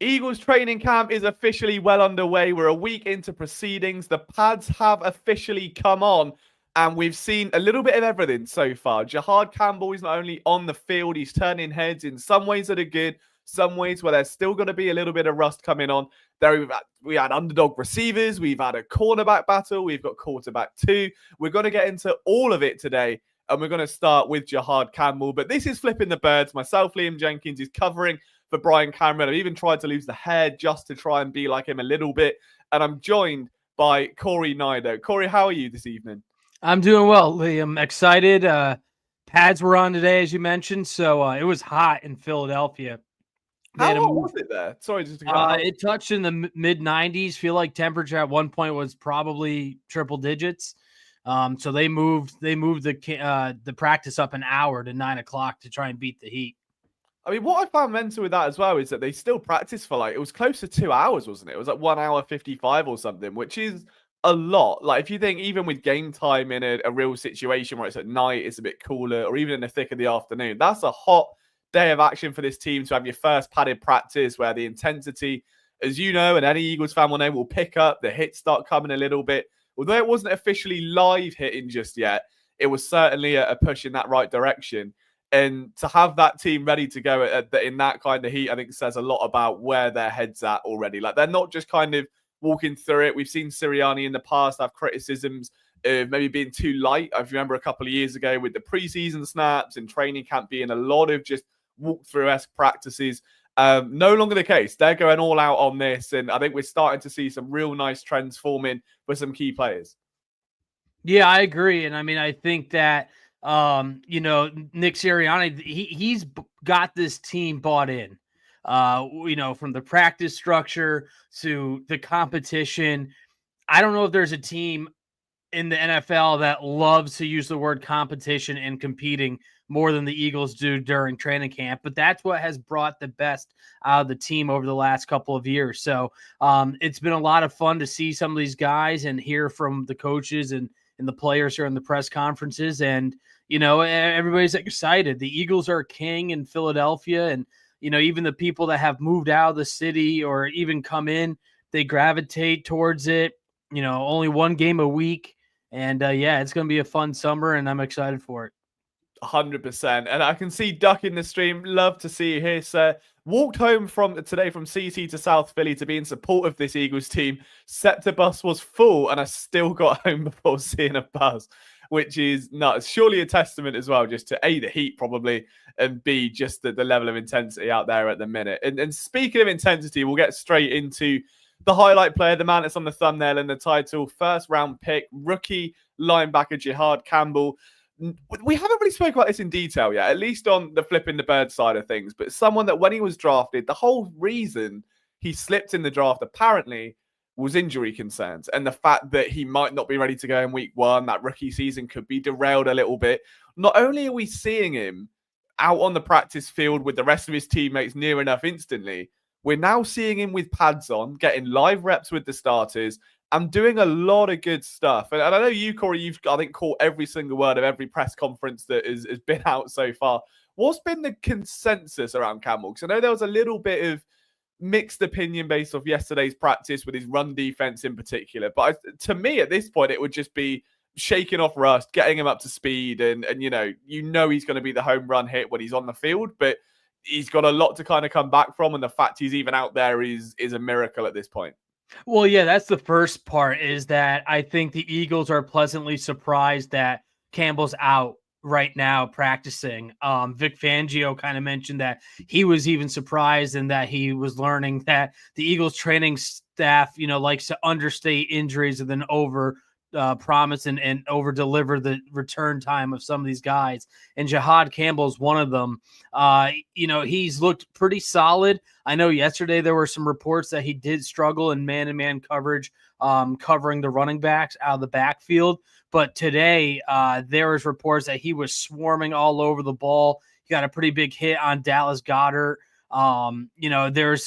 Eagles training camp is officially well underway. We're a week into proceedings. The pads have officially come on, and we've seen a little bit of everything so far. Jihaad Campbell is not only on the field, he's turning heads in some ways that are good, some ways where there's still going to be a little bit of rust coming on. There we had underdog receivers, we've had a cornerback battle, we've got quarterback too. We're going to get into all of it today, and we're going to start with Jihaad Campbell. But this is Flipping the Birds. Myself, Liam Jenkins, is covering for Brian Cameron. I've even tried to lose the hair just to try and be like him a little bit. And I'm joined by Corey Nido. Corey, how are you this evening? I'm doing well, Liam. Excited. Pads were on today, as you mentioned, so it was hot in Philadelphia. How hot was it there? Sorry, just to cut it touched in the mid 90s. Feel like temperature at one point was probably triple digits. So they moved the practice up an hour to 9 o'clock to try and beat the heat. I mean, what I found mental with that as well is that they still practice for it was close to 2 hours, wasn't it? It was like 1 hour 55 or something, which is a lot. Like, if you think even with game time in a real situation where it's at night, it's a bit cooler, or even in the thick of the afternoon, that's a hot day of action for this team to have your first padded practice where the intensity, as you know, and any Eagles fan will know, will pick up. The hits start coming a little bit. Although it wasn't officially live hitting just yet, it was certainly a push in that right direction. And to have that team ready to go in that kind of heat, I think says a lot about where their head's at already. Like, they're not just kind of walking through it. We've seen Sirianni in the past have criticisms of maybe being too light. I remember a couple of years ago with the preseason snaps and training camp being a lot of just walkthrough-esque practices. No longer the case. They're going all out on this, and I think we're starting to see some real nice trends forming for some key players. Yeah, I agree. And I mean, I think that Nick Sirianni, he's got this team bought in, from the practice structure to the competition. I don't know if there's a team in the NFL that loves to use the word competition and competing more than the Eagles do during training camp, but that's what has brought the best out of the team over the last couple of years. So it's been a lot of fun to see some of these guys and hear from the coaches and the players here in the press conferences. And, everybody's excited. The Eagles are king in Philadelphia. And, even the people that have moved out of the city or even come in, they gravitate towards it. Only one game a week. And it's going to be a fun summer, and I'm excited for it. 100%. And I can see Duck in the stream. Love to see you here, sir. Walked home today from CT to South Philly to be in support of this Eagles team. Scepter bus was full, and I still got home before seeing a buzz, which is nuts. Surely a testament as well, just to A, the heat probably, and B, just the level of intensity out there at the minute. And speaking of intensity, we'll get straight into the highlight player, the man that's on the thumbnail and the title, first round pick, rookie linebacker Jihaad Campbell. We haven't really spoken about this in detail yet, at least on the Flipping the Bird side of things, but someone that when he was drafted, the whole reason he slipped in the draft apparently was injury concerns and the fact that he might not be ready to go in week one, that rookie season could be derailed a little bit. Not only are we seeing him out on the practice field with the rest of his teammates near enough instantly, we're now seeing him with pads on, getting live reps with the starters, and doing a lot of good stuff. And I know you, Corey, you've, I think, caught every single word of every press conference that has been out so far. What's been the consensus around Campbell? Because I know there was a little bit of mixed opinion based off yesterday's practice with his run defense in particular. But to me, at this point, it would just be shaking off rust, getting him up to speed. And he's going to be the home run hit when he's on the field. But he's got a lot to kind of come back from. And the fact he's even out there is a miracle at this point. Well, yeah, that's the first part, is that I think the Eagles are pleasantly surprised that Campbell's out right now practicing. Vic Fangio kind of mentioned that he was even surprised and that he was learning that the Eagles training staff, likes to understate injuries and then over promise and over deliver the return time of some of these guys. And Jihaad Campbell is one of them. He's looked pretty solid. I know yesterday there were some reports that he did struggle in man-to-man coverage, covering the running backs out of the backfield. But today there was reports that he was swarming all over the ball. He got a pretty big hit on Dallas Goedert. There's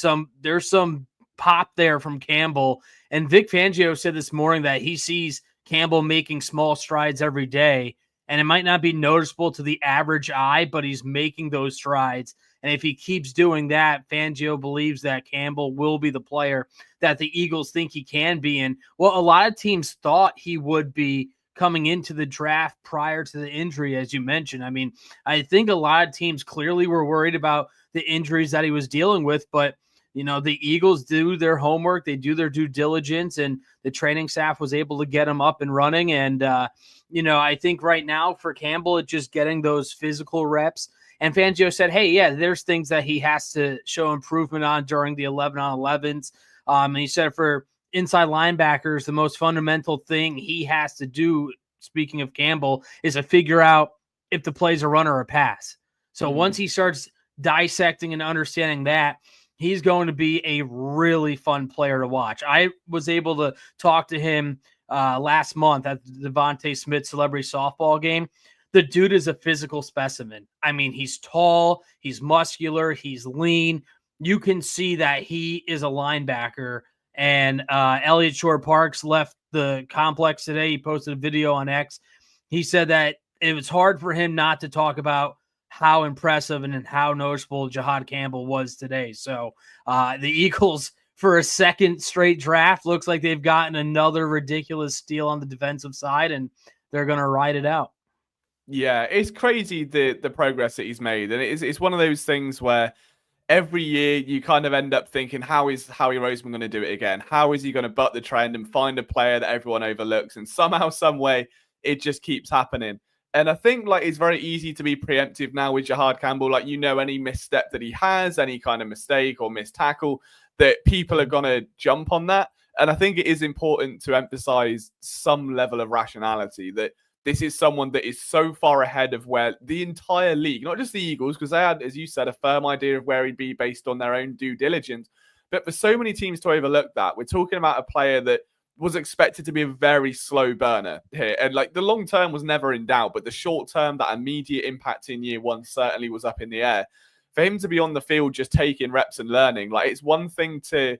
some pop there from Campbell. And Vic Fangio said this morning that he sees Campbell making small strides every day, and it might not be noticeable to the average eye, but he's making those strides. And if he keeps doing that, Fangio believes that Campbell will be the player that the Eagles think he can be. And well, a lot of teams thought he would be coming into the draft prior to the injury, as you mentioned. I mean, I think a lot of teams clearly were worried about the injuries that he was dealing with, but the Eagles do their homework, they do their due diligence, and the training staff was able to get him up and running. And, I think right now for Campbell, it's just getting those physical reps. And Fangio said, hey, yeah, there's things that he has to show improvement on during the 11-on-11s. And he said for inside linebackers, the most fundamental thing he has to do, speaking of Campbell, is to figure out if the play's a run or a pass. So once he starts dissecting and understanding that, he's going to be a really fun player to watch. I was able to talk to him last month at the Devontae Smith Celebrity Softball game. The dude is a physical specimen. I mean, he's tall, he's muscular, he's lean. You can see that he is a linebacker. And Elliott Shore-Parks left the complex today. He posted a video on X. He said that it was hard for him not to talk about how impressive and how noticeable Jihaad Campbell was today. So the Eagles, for a second straight draft, looks like they've gotten another ridiculous steal on the defensive side, and they're going to ride it out. Yeah, it's crazy the progress that he's made. And it's one of those things where every year you kind of end up thinking, how is Howie Roseman going to do it again? How is he going to buck the trend and find a player that everyone overlooks? And somehow, some way, it just keeps happening. And I think it's very easy to be preemptive now with Jihaad Campbell. Any misstep that he has, any kind of mistake or missed tackle, that people are going to jump on that. And I think it is important to emphasize some level of rationality, that this is someone that is so far ahead of where the entire league, not just the Eagles, because they had, as you said, a firm idea of where he'd be based on their own due diligence. But for so many teams to overlook that, we're talking about a player that was expected to be a very slow burner here. And the long term was never in doubt, but the short term, that immediate impact in year one certainly was up in the air. For him to be on the field just taking reps and learning, it's one thing to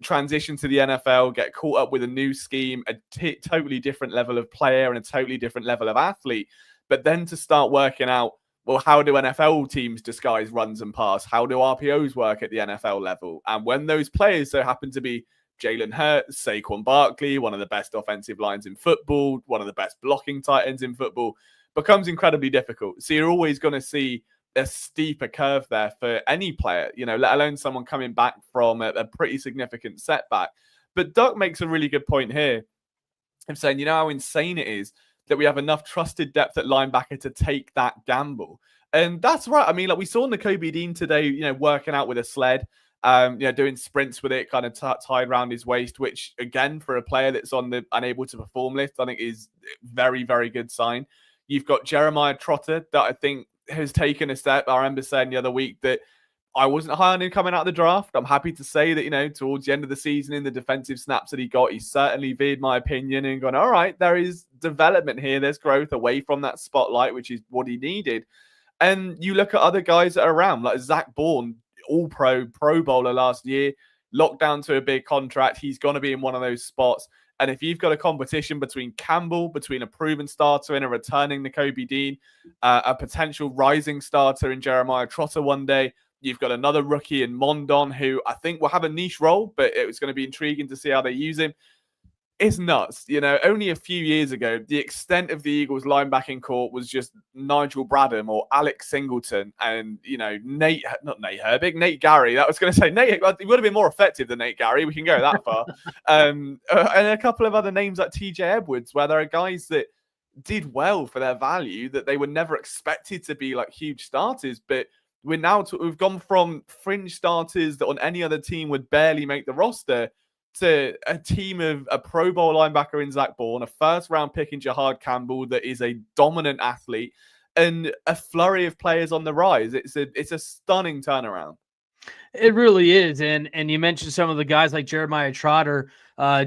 transition to the NFL, get caught up with a new scheme, a totally different level of player and a totally different level of athlete. But then to start working out, well, how do NFL teams disguise runs and pass? How do RPOs work at the NFL level? And when those players so happen to be Jalen Hurts, Saquon Barkley, one of the best offensive lines in football, one of the best blocking tight ends in football, becomes incredibly difficult. So you're always going to see a steeper curve there for any player, let alone someone coming back from a pretty significant setback. But Duck makes a really good point here of saying, how insane it is that we have enough trusted depth at linebacker to take that gamble. And that's right. I mean, we saw Nakobe Dean today, working out with a sled, doing sprints with it kind of tied around his waist, which again, for a player that's on the unable to perform list, I think is very, very good sign. You've got Jeremiah Trotter that I think has taken a step. I remember saying the other week that I wasn't high on him coming out of the draft. I'm happy to say that, towards the end of the season in the defensive snaps that he got, he certainly veered my opinion and gone, all right, there is development here. There's growth away from that spotlight, which is what he needed. And you look at other guys that are around, like Zach Bourne, all-pro, Pro Bowler last year, locked down to a big contract. He's going to be in one of those spots. And if you've got a competition between Campbell, between a proven starter and a returning Nakobe Dean, a potential rising starter in Jeremiah Trotter one day, you've got another rookie in Mondon who I think will have a niche role, but it was going to be intriguing to see how they use him. It's nuts. Only a few years ago, the extent of the Eagles linebacking corps was just Nigel Bradham or Alex Singleton and, Nate Gary. That was going to say Nate. He would have been more effective than Nate Gary. We can go that far. And a couple of other names like TJ Edwards, where there are guys that did well for their value, that they were never expected to be huge starters. But we've gone from fringe starters that on any other team would barely make the roster to a team of a Pro Bowl linebacker in Zach Bourne, a first-round pick in Jihaad Campbell that is a dominant athlete, and a flurry of players on the rise. It's a stunning turnaround. It really is. And you mentioned some of the guys like Jeremiah Trotter.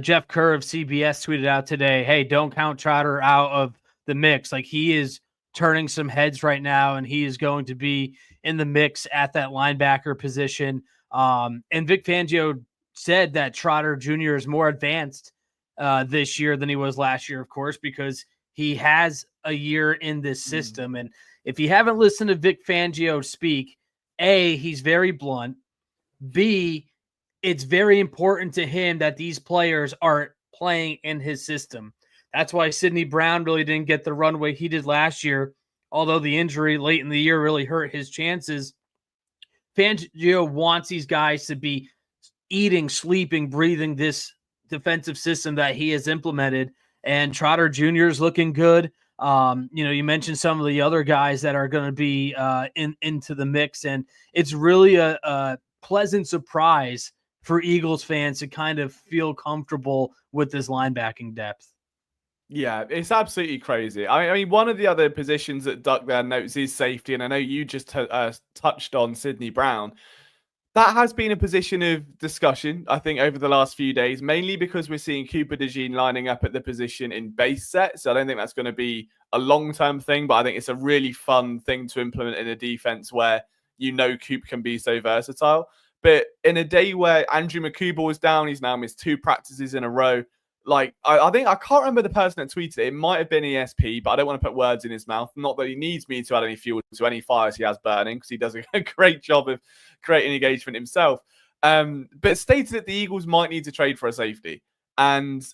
Jeff Kerr of CBS tweeted out today, hey, don't count Trotter out of the mix. He is turning some heads right now, and he is going to be in the mix at that linebacker position. And Vic Fangio said that Trotter Jr. is more advanced this year than he was last year, of course, because he has a year in this system. And if you haven't listened to Vic Fangio speak, A, he's very blunt. B, it's very important to him that these players are playing in his system. That's why Sidney Brown really didn't get the runway he did last year, although the injury late in the year really hurt his chances. Fangio wants these guys to be eating, sleeping, breathing this defensive system that he has implemented. And Trotter Jr. is looking good. You mentioned some of the other guys that are going to be into the mix, and it's really a pleasant surprise for Eagles fans to kind of feel comfortable with this linebacking depth. Yeah, it's absolutely crazy. I mean, one of the other positions that Duck there notes is safety, and I know you just touched on Sidney Brown. That has been a position of discussion, I think, over the last few days, mainly because we're seeing Cooper DeJean lining up at the position in base set. So I don't think that's going to be a long-term thing, but I think it's a really fun thing to implement in a defense where Coop can be so versatile. But in a day where Andrew Makuba was down, he's now missed 2 practices in a row. Like, I think, I can't remember the person that tweeted it. It might have been ESP, but I don't want to put words in his mouth. Not that he needs me to add any fuel to any fires he has burning, because he does a great job of creating engagement himself. But stated that the Eagles might need to trade for a safety. And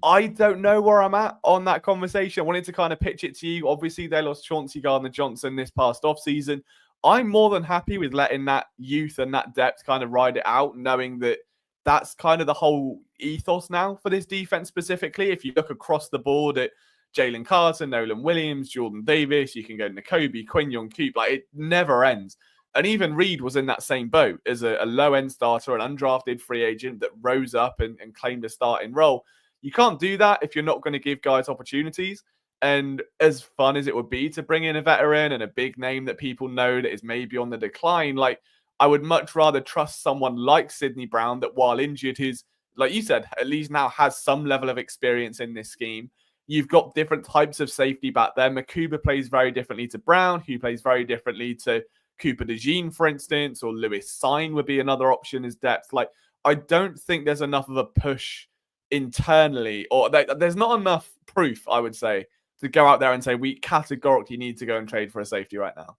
I don't know where I'm at on that conversation. I wanted to kind of pitch it to you. Obviously, they lost Chauncey Gardner-Johnson this past offseason. I'm more than happy with letting that youth and that depth kind of ride it out, knowing that that's kind of the whole ethos now for this defense specifically. If you look across the board at Jalen Carter, Nolan Williams, Jordan Davis, you can go Nakobe, Quinyon Coop, like it never ends. And even Reed was in that same boat as a low-end starter, an undrafted free agent that rose up and claimed a starting role. You can't do that if you're not going to give guys opportunities. And as fun as it would be to bring in a veteran and a big name that people know that is maybe on the decline, like, I would much rather trust someone like Sidney Brown that while injured is, like you said, at least now has some level of experience in this scheme. You've got different types of safety back there. Makuba plays very differently to Brown, who plays very differently to Cooper DeJean, for instance, or Lewis Sign would be another option as depth. Like, I don't think there's enough of a push internally, or there's not enough proof, I would say, to go out there and say we categorically need to go and trade for a safety right now.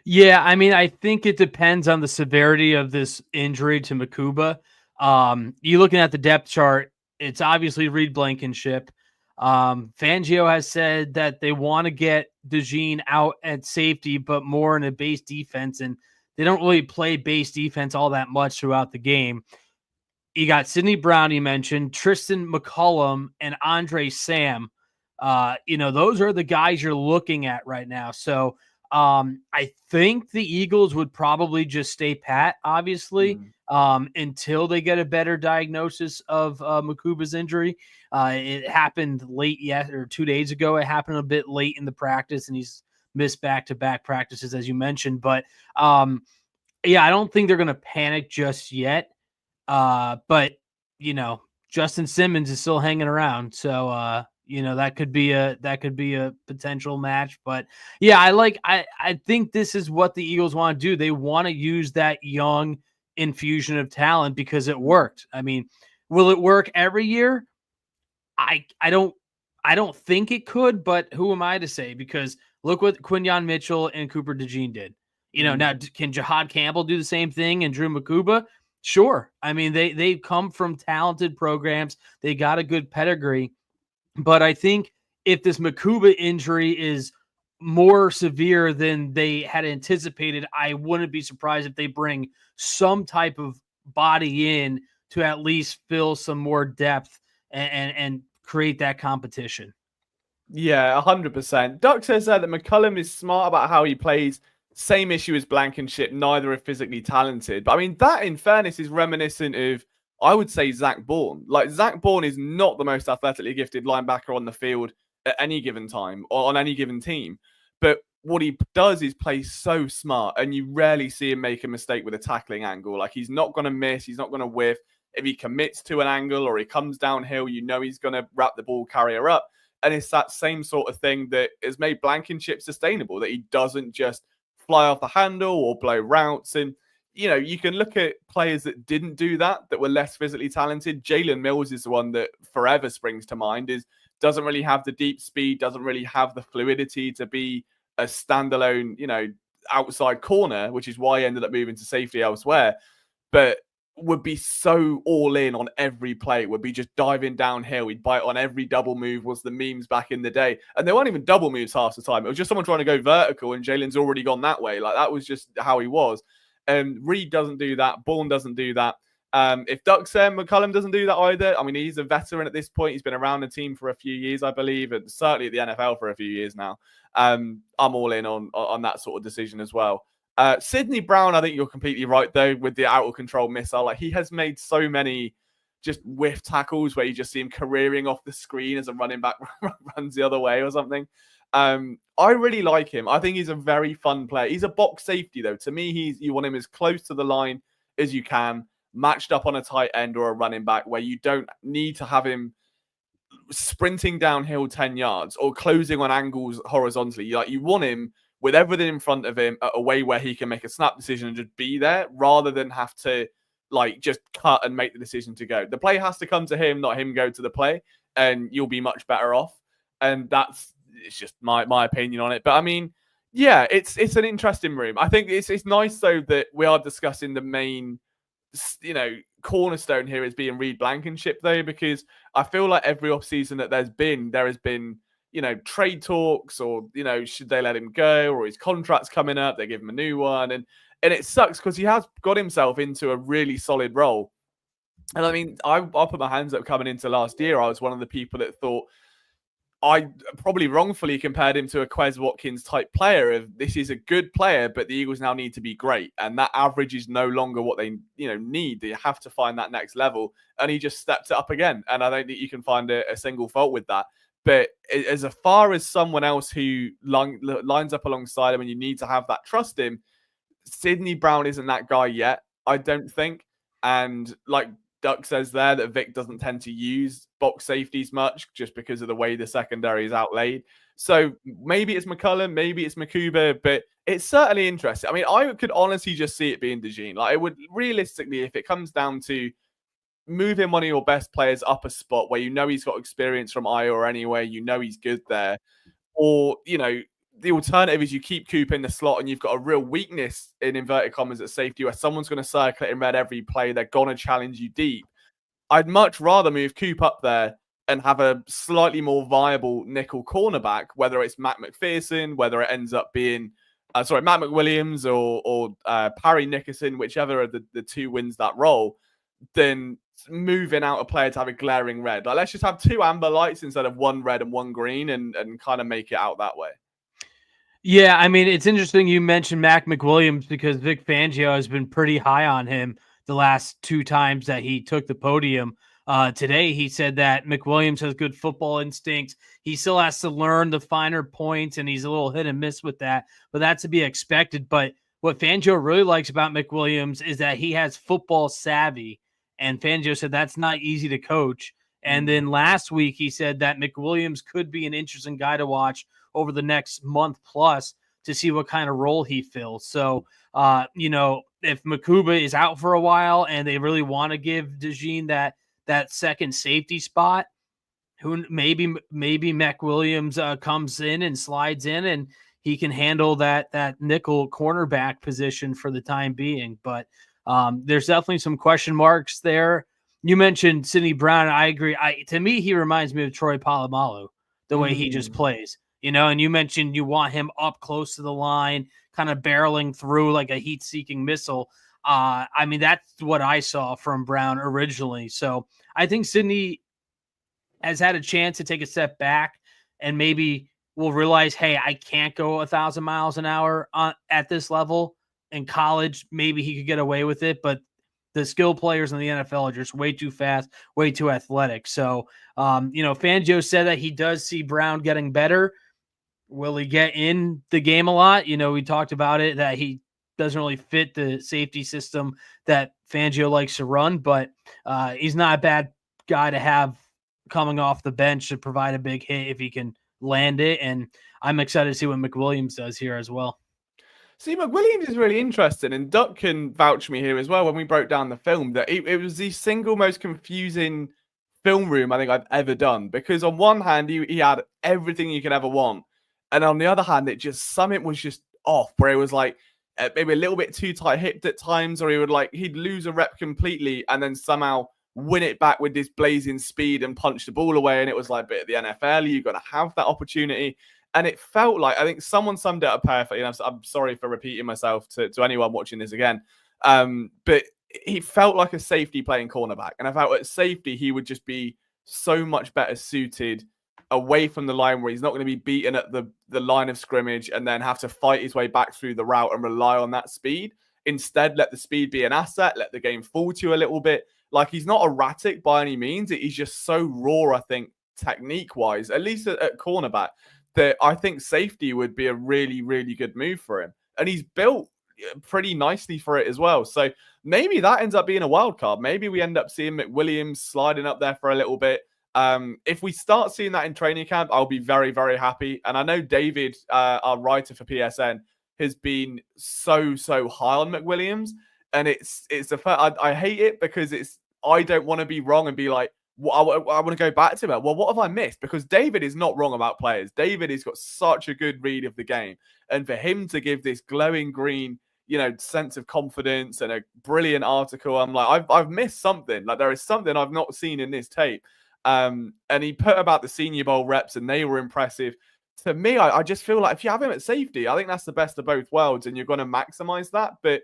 Yeah, I mean, I think it depends on the severity of this injury to Makuba. You looking at the depth chart, it's obviously Reed Blankenship. Fangio has said that they want to get DeJean out at safety, but more in a base defense, and they don't really play base defense all that much throughout the game. You got Sidney Brown, you mentioned, Tristan McCullum, and Andre Sam. Those are the guys you're looking at right now. So I think the Eagles would probably just stay pat, obviously, until they get a better diagnosis of Makuba's injury. It happened late 2 days ago. It happened a bit late in the practice, and he's missed back-to-back practices, as you mentioned. But I don't think they're going to panic just yet. But Justin Simmons is still hanging around, so that could be a potential match. But yeah, I think this is what the Eagles want to do. They want to use that young infusion of talent because it worked. I mean, will it work every year? I don't think it could, but who am I to say? Because look what Quinyon Mitchell and Cooper DeJean did. Now can Jihaad Campbell do the same thing and Drew Makuba? Sure. I mean, they come from talented programs. They got a good pedigree. But I think if this Makuba injury is more severe than they had anticipated, I wouldn't be surprised if they bring some type of body in to at least fill some more depth and create that competition. Yeah, 100%. Duck says that McCullum is smart about how he plays. Same issue as Blankenship. Neither are physically talented. But I mean, that in fairness is reminiscent of, I would say, Zach Bourne. Like, Zach Bourne is not the most athletically gifted linebacker on the field at any given time or on any given team. But what he does is play so smart, and you rarely see him make a mistake with a tackling angle. Like, he's not going to miss. He's not going to whiff. If he commits to an angle or he comes downhill, he's going to wrap the ball carrier up. And it's that same sort of thing that has made Blankenship sustainable, that he doesn't just fly off the handle or blow routes. And, you can look at players that didn't do that were less physically talented. Jalen Mills is the one that forever springs to mind, doesn't really have the deep speed, doesn't really have the fluidity to be a standalone, outside corner, which is why he ended up moving to safety elsewhere, but would be so all in on every play, would be just diving downhill. He'd bite on every double move, was the memes back in the day. And they weren't even double moves half the time. It was just someone trying to go vertical and Jalen's already gone that way. Like that was just how he was. And Reed doesn't do that. Bourne doesn't do that. If McCullum doesn't do that either. I mean, he's a veteran at this point. He's been around the team for a few years, I believe, and certainly at the NFL for a few years now. I'm all in on that sort of decision as well. Sydney Brown, I think you're completely right, though, with the out of control missile. Like, he has made so many just whiff tackles where you just see him careering off the screen as a running back runs the other way or something. I really like him. I think he's a very fun player. He's a box safety, though. To me, you want him as close to the line as you can, matched up on a tight end or a running back where you don't need to have him sprinting downhill 10 yards or closing on angles horizontally. Like, you want him with everything in front of him at a way where he can make a snap decision and just be there rather than have to like just cut and make the decision to go. The play has to come to him, not him go to the play, and you'll be much better off. And it's just my opinion on it. But I mean, yeah, it's an interesting room. I think it's nice though that we are discussing the main, cornerstone here is being Reed Blankenship though, because I feel like every offseason that there has been trade talks or, should they let him go or his contract's coming up, they give him a new one. And it sucks because he has got himself into a really solid role. And I mean, I'll put my hands up coming into last year. I was one of the people that thought, I probably wrongfully compared him to a Quez Watkins type player of this is a good player, but the Eagles now need to be great. And that average is no longer what they need. They have to find that next level. And he just stepped it up again. And I don't think you can find a single fault with that. But as far as someone else who lines up alongside him and you need to have that trust in, Sydney Brown isn't that guy yet, I don't think. And like Duck says there, that Vic doesn't tend to use box safeties much just because of the way the secondary is outlaid. So maybe it's McCullum, maybe it's Makuba, but it's certainly interesting. I mean, I could honestly just see it being DeJean. Like, it would realistically, if it comes down to moving one of your best players up a spot where he's got experience from Iowa or anywhere, he's good there. Or, the alternative is you keep Coop in the slot and you've got a real weakness in inverted commas at safety where someone's going to circle it in red every play. They're going to challenge you deep. I'd much rather move Coop up there and have a slightly more viable nickel cornerback, whether it's Matt McPherson, whether it ends up being, Matt McWilliams or Parry Nickerson, whichever of the two wins that role, than moving out a player to have a glaring red. Like, let's just have two amber lights instead of one red and one green and kind of make it out that way. Yeah, I mean, it's interesting you mentioned Mac McWilliams because Vic Fangio has been pretty high on him the last two times that he took the podium. Today, he said that McWilliams has good football instincts. He still has to learn the finer points, and he's a little hit and miss with that, but that's to be expected. But what Fangio really likes about McWilliams is that he has football savvy, and Fangio said that's not easy to coach. And then last week, he said that McWilliams could be an interesting guy to watch over the next month plus to see what kind of role he fills. So, if Makuba is out for a while and they really want to give DeJean that second safety spot, who maybe McWilliams comes in and slides in and he can handle that nickel cornerback position for the time being. But there's definitely some question marks there. You mentioned Sydney Brown. I agree. To me, he reminds me of Troy Polamalu, the way he just plays. And you mentioned you want him up close to the line, kind of barreling through like a heat-seeking missile. I mean, that's what I saw from Brown originally. So I think Sydney has had a chance to take a step back and maybe will realize, hey, I can't go 1,000 miles an hour at this level. In college, maybe he could get away with it, but the skill players in the NFL are just way too fast, way too athletic. So, Fangio said that he does see Brown getting better. Will he get in the game a lot? We talked about it, that he doesn't really fit the safety system that Fangio likes to run, but he's not a bad guy to have coming off the bench to provide a big hit if he can land it. And I'm excited to see what McWilliams does here as well. See, McWilliams is really interesting, and Duck can vouch me here as well when we broke down the film, that it was the single most confusing film room I think I've ever done, because on one hand, he had everything you could ever want, and on the other hand, something was just off, where it was like maybe a little bit too tight hipped at times, or he'd lose a rep completely and then somehow win it back with this blazing speed and punch the ball away. And it was like, but at the NFL, you've got to have that opportunity. And it felt like, I think someone summed it up perfectly. And I'm sorry for repeating myself to anyone watching this again. But he felt like a safety playing cornerback. And I felt at safety, he would just be so much better suited away from the line, where he's not going to be beaten at the line of scrimmage and then have to fight his way back through the route and rely on that speed. Instead, let the speed be an asset, let the game fall to you a little bit. Like, he's not erratic by any means. He's just so raw, I think, technique-wise, at least at cornerback, that I think safety would be a really, really good move for him. And he's built pretty nicely for it as well. So maybe that ends up being a wild card. Maybe we end up seeing McWilliams sliding up there for a little bit. If we start seeing that in training camp, I'll be very, very happy. And I know David, our writer for PSN, has been so high on McWilliams. And it's the fact I hate it, because I don't want to be wrong and be like, well, I want to go back to it. Well, what have I missed? Because David is not wrong about players. David has got such a good read of the game. And for him to give this glowing green, sense of confidence and a brilliant article, I'm like, I've missed something. Like, there is something I've not seen in this tape. And he put about the Senior Bowl reps, and they were impressive. To me, I just feel like if you have him at safety, I think that's the best of both worlds, and you're going to maximize that. But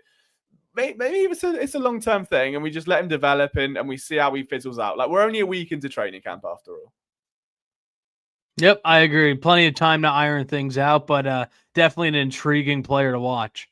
maybe it's a long-term thing, and we just let him develop and we see how he fizzles out. Like, we're only a week into training camp after all. Yep, I agree. Plenty of time to iron things out, but definitely an intriguing player to watch.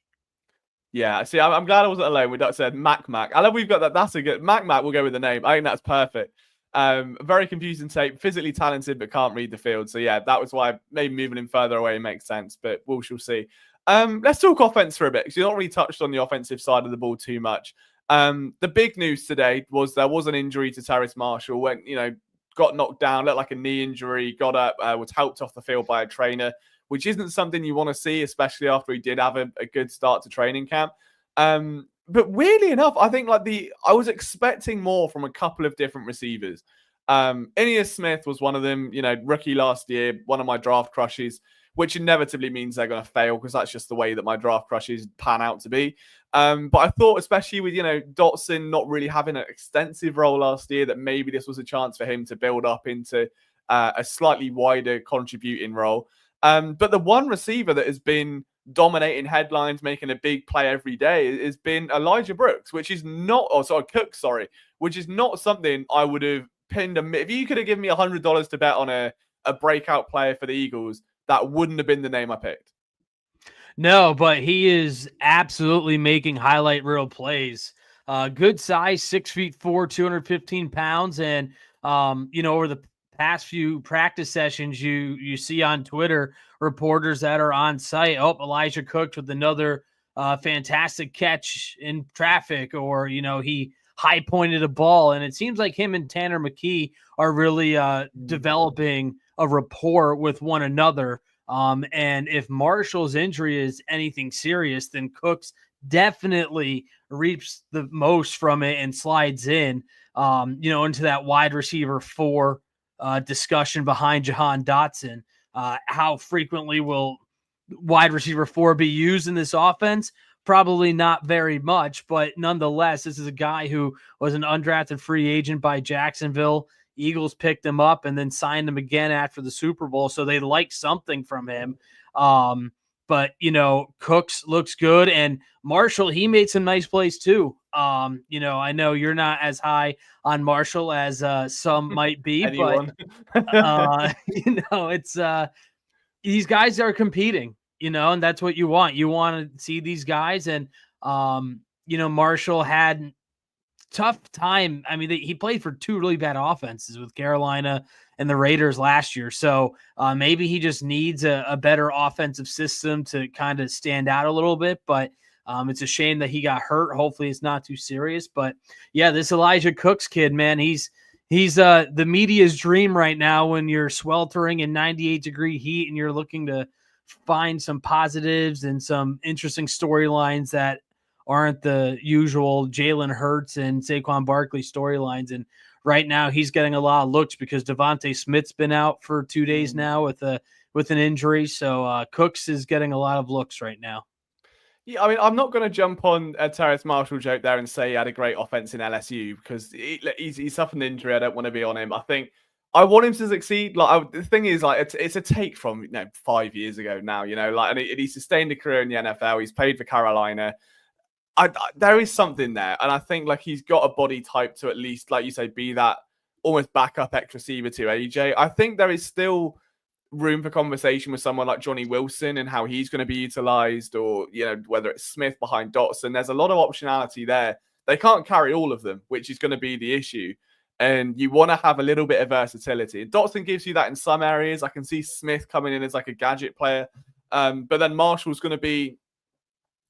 Yeah, see, I'm glad I wasn't alone. We said Mac. I love we've got that. That's a good Mac. We'll go with the name. I think that's perfect. Very confusing tape, physically talented, but can't read the field. So yeah, that was why maybe moving him further away makes sense, but we shall see. Let's talk offense for a bit, because you're not really touched on the offensive side of the ball too much. The big news today was there was an injury to Terrace Marshall, when, got knocked down, looked like a knee injury, got up, was helped off the field by a trainer, which isn't something you want to see, especially after he did have a good start to training camp. But weirdly enough, I think I was expecting more from a couple of different receivers. Ineas Smith was one of them, rookie last year, one of my draft crushes, which inevitably means they're going to fail, because that's just the way that my draft crushes pan out to be. But I thought, especially with, Dotson not really having an extensive role last year, that maybe this was a chance for him to build up into a slightly wider contributing role. But the one receiver that has been dominating headlines, making a big play every day, has been Elijah Brooks, which is not, which is not something I would have pinned. If you could have given me $100 to bet on a breakout player for the Eagles, that wouldn't have been the name I picked. No, but he is absolutely making highlight reel plays. Good size, 6'4", 215 pounds. And, over the past few practice sessions, you see on Twitter reporters that are on site. Oh, Elijah Cooked with another fantastic catch in traffic, or, he high pointed a ball. And it seems like him and Tanner McKee are really developing a rapport with one another. And if Marshall's injury is anything serious, then Cooks definitely reaps the most from it and slides in, into that wide receiver 4 discussion behind Jahan Dotson. How frequently will wide receiver 4 be used in this offense? Probably not very much, but nonetheless, this is a guy who was an undrafted free agent by Jacksonville. Eagles picked him up and then signed him again after the Super Bowl, so they like something from him. But, Cooks looks good, and Marshall, he made some nice plays too. I know you're not as high on Marshall as some might be, but it's these guys are competing, and that's what you want. You want to see these guys, and Marshall had tough time. I mean, he played for 2 really bad offenses with Carolina and the Raiders last year. So maybe he just needs a better offensive system to kind of stand out a little bit. But it's a shame that he got hurt. Hopefully it's not too serious. But yeah, this Elijah Cooks kid, man, he's the media's dream right now when you're sweltering in 98-degree heat and you're looking to find some positives and some interesting storylines that aren't the usual Jalen Hurts and Saquon Barkley storylines. And right now he's getting a lot of looks because Devontae Smith's been out for 2 days now with a with an injury. So Cooks is getting a lot of looks right now. Yeah, I mean, I'm not going to jump on a Terrace Marshall joke there and say he had a great offense in LSU because he's suffered an injury. I don't want to be on him. I think I want him to succeed. The thing is, like, it's a take from 5 years ago now. And he sustained a career in the NFL. He's played for Carolina. There is something there, and I think like he's got a body type to at least, like you say, be that almost backup X receiver to AJ. I think there is still room for conversation with someone like Johnny Wilson and how he's going to be utilized, or whether it's Smith behind Dotson. There's a lot of optionality there. They can't carry all of them, which is going to be the issue. And you want to have a little bit of versatility. And Dotson gives you that in some areas. I can see Smith coming in as like a gadget player, but then Marshall's going to be,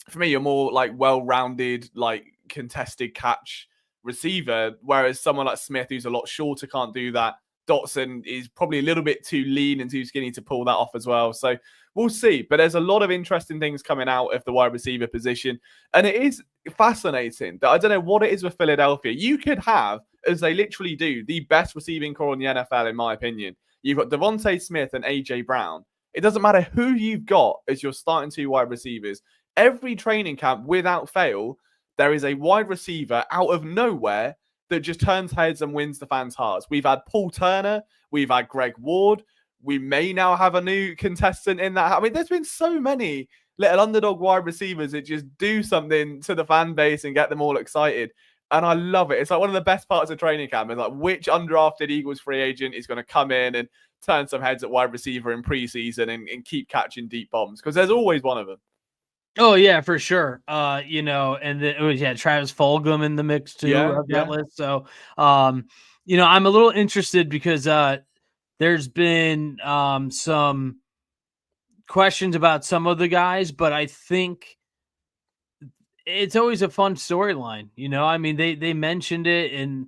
for me, a more like well-rounded, like contested catch receiver, whereas someone like Smith, who's a lot shorter, can't do that. Dotson is probably a little bit too lean and too skinny to pull that off as well. So we'll see. But there's a lot of interesting things coming out of the wide receiver position. And it is fascinating that I don't know what it is with Philadelphia. You could have, as they literally do, the best receiving core in the NFL, in my opinion. You've got Devontae Smith and AJ Brown. It doesn't matter who you've got as your starting two wide receivers. Every training camp, without fail, there is a wide receiver out of nowhere that just turns heads and wins the fans' hearts. We've had Paul Turner. We've had Greg Ward. We may now have a new contestant in that. I mean, there's been so many little underdog wide receivers that just do something to the fan base and get them all excited. And I love it. It's like one of the best parts of training camp is like which undrafted Eagles free agent is going to come in and turn some heads at wide receiver in preseason and keep catching deep bombs, because there's always one of them. Oh yeah, for sure. And it was Travis Fulgham in the mix too of that list. So, I'm a little interested because there's been some questions about some of the guys, but I think it's always a fun storyline. I mean, they mentioned it, and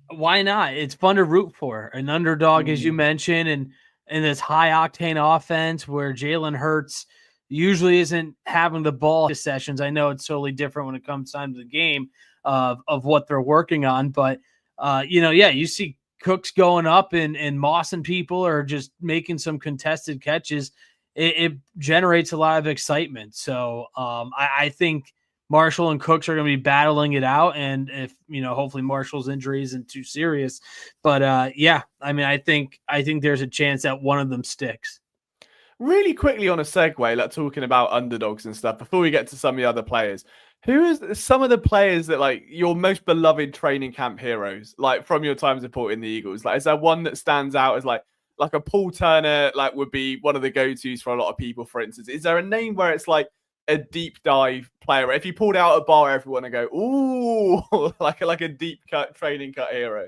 why not? It's fun to root for an underdog, as you mentioned, and in this high octane offense where Jalen Hurts usually isn't having the ball sessions. I know it's totally different when it comes time to the game of what they're working on, but you see Cooks going up and mossing people or just making some contested catches. It generates a lot of excitement. So I think Marshall and Cooks are going to be battling it out, and if hopefully Marshall's injury isn't too serious, but I mean, I think there's a chance that one of them sticks. Really quickly on a segue, like talking about underdogs and stuff, before we get to some of the other players, who is some of the players that like your most beloved training camp heroes, like from your time supporting the Eagles? Like, is there one that stands out as like a Paul Turner, like would be one of the go-tos for a lot of people, for instance? Is there a name where it's like a deep dive player? If you pulled out a bar, everyone would go, ooh, like a deep cut training cut hero.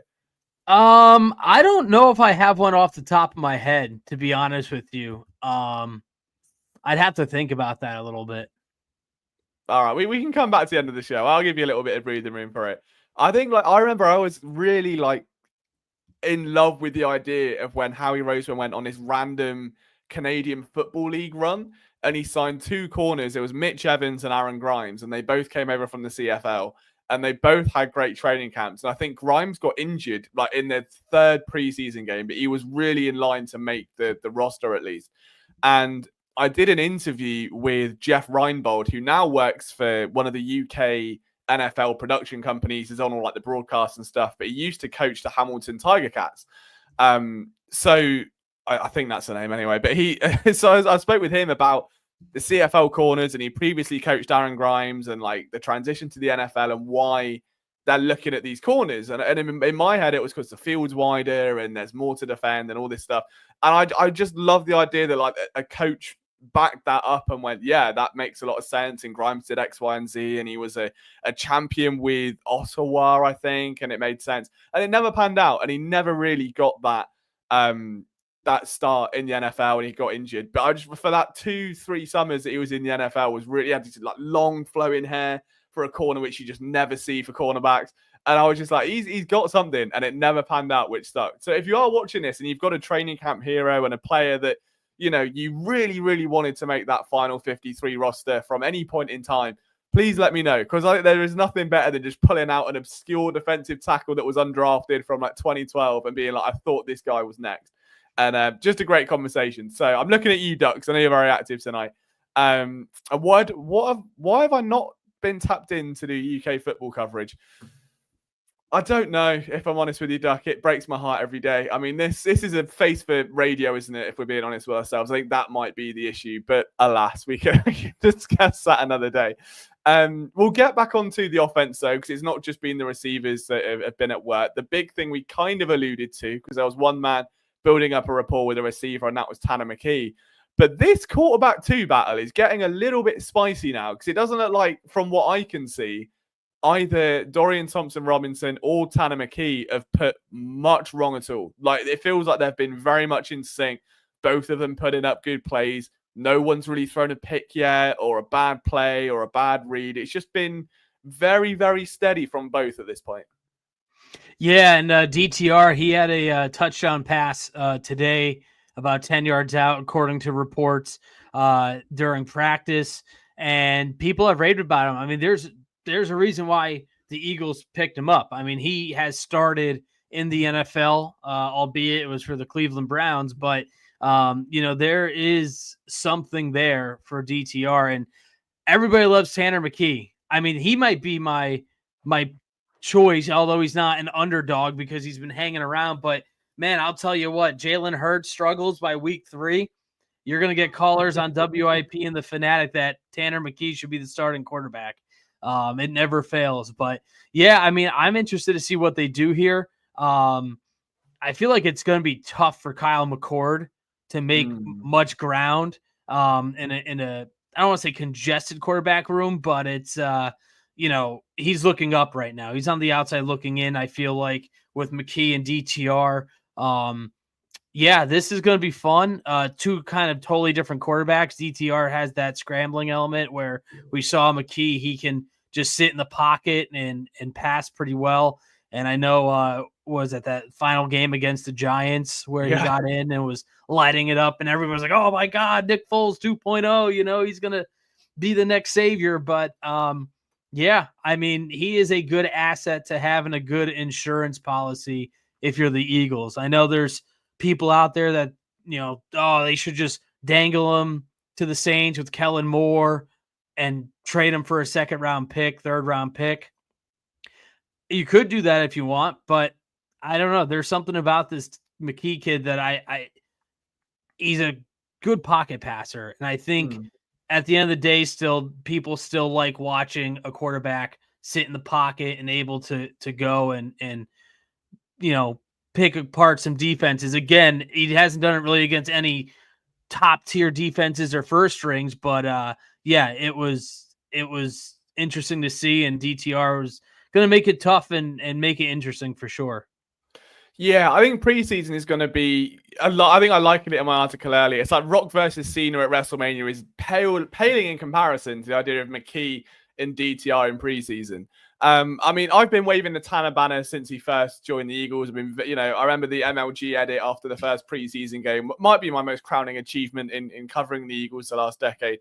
I don't know if I have one off the top of my head, to be honest with you. I'd have to think about that a little bit. All right, we can come back to the end of the show. I'll give you a little bit of breathing room for it. I think I remember I was really like in love with the idea of when Howie Roseman went on this random Canadian Football League run, and he signed two corners. It was Mitch Evans and Aaron Grimes, and they both came over from the CFL. And they both had great training camps. And I think Grimes got injured like in their third preseason game, but he was really in line to make the roster at least. And I did an interview with Jeff Reinbold, who now works for one of the UK NFL production companies, is on all like the broadcasts and stuff, but he used to coach the Hamilton Tiger Cats. So I think that's the name anyway. But so I spoke with him about the CFL corners, and he previously coached Aaron Grimes, and like the transition to the NFL and why they're looking at these corners. And in my head, it was because the field's wider and there's more to defend and all this stuff. And I just love the idea that like a coach backed that up and went, yeah, that makes a lot of sense. And Grimes did X, Y, and Z. And he was a champion with Ottawa, I think. And it made sense. And it never panned out. And he never really got that start in the NFL, and he got injured. But I just, for that 2-3 summers that he was in the NFL, was really had this like long flowing hair for a corner, which you just never see for cornerbacks. And I was just like, he's got something, and it never panned out, which stuck. So if you are watching this and you've got a training camp hero and a player that you really, really wanted to make that final 53 roster from any point in time, please let me know, because there is nothing better than just pulling out an obscure defensive tackle that was undrafted from like 2012 and being like, I thought this guy was next. And just a great conversation. So I'm looking at you, Ducks. I know you're very active tonight. Why have I not been tapped into the UK football coverage? I don't know, if I'm honest with you, Duck. It breaks my heart every day. I mean, this is a face for radio, isn't it? If we're being honest with ourselves, I think that might be the issue. But alas, we can discuss that another day. We'll get back onto the offense, though, because it's not just been the receivers that have been at work. The big thing we kind of alluded to, because there was one man building up a rapport with a receiver, and that was Tanner McKee. But this quarterback 2 battle is getting a little bit spicy now, because it doesn't look like, from what I can see, either Dorian Thompson-Robinson or Tanner McKee have put much wrong at all. Like, it feels like they've been very much in sync. Both of them putting up good plays. No one's really thrown a pick yet, or a bad play, or a bad read. It's just been very, very steady from both at this point. Yeah, and DTR, he had a touchdown pass today, about 10 yards out, according to reports during practice. And people have raved about him. I mean, there's a reason why the Eagles picked him up. I mean, he has started in the NFL, albeit it was for the Cleveland Browns. But, there is something there for DTR. And everybody loves Tanner McKee. I mean, he might be my choice, although he's not an underdog because he's been hanging around. But, man, I'll tell you what, Jalen Hurts struggles by week 3. You're going to get callers on WIP and the Fanatic that Tanner McKee should be the starting quarterback. It never fails. But, yeah, I mean, I'm interested to see what they do here. I feel like it's going to be tough for Kyle McCord to make much ground in a I don't want to say congested quarterback room, but it's he's looking up right now. He's on the outside looking in, I feel like, with McKee and DTR. This is going to be fun. 2 kind of totally different quarterbacks. DTR has that scrambling element where we saw McKee. He can just sit in the pocket and pass pretty well. And I know, was at that final game against the Giants where he got in and was lighting it up, and everyone was like, oh my God, Nick Foles 2.0, he's going to be the next savior. But I mean, he is a good asset to having a good insurance policy if you're the Eagles. I know there's people out there that, they should just dangle him to the Saints with Kellen Moore and trade him for a 2nd-round pick, 3rd-round pick. You could do that if you want, but I don't know. There's something about this McKee kid that he's a good pocket passer. And I think at the end of the day, people still like watching a quarterback sit in the pocket and able to go and pick apart some defenses. Again, he hasn't done it really against any top tier defenses or first strings, but it was interesting to see, and DTR was going to make it tough and make it interesting for sure. Yeah, I think preseason is going to be a lot. I think I likened it in my article earlier. It's like Rock versus Cena at WrestleMania is paling in comparison to the idea of McKee and DTR in preseason. I mean, I've been waving the Tanner banner since he first joined the Eagles. I've been, I remember the MLG edit after the first preseason game. Might be my most crowning achievement in covering the Eagles the last decade.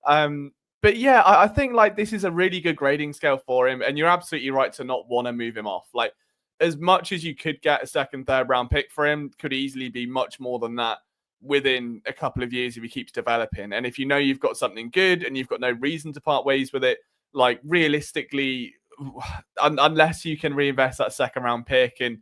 But yeah, I think like this is a really good grading scale for him, and you're absolutely right to not want to move him off. Like, as much as you could get a 2nd, 3rd-round pick for him, could easily be much more than that within a couple of years if he keeps developing. And if you know you've got something good and you've got no reason to part ways with it, like realistically, unless you can reinvest that 2nd-round pick and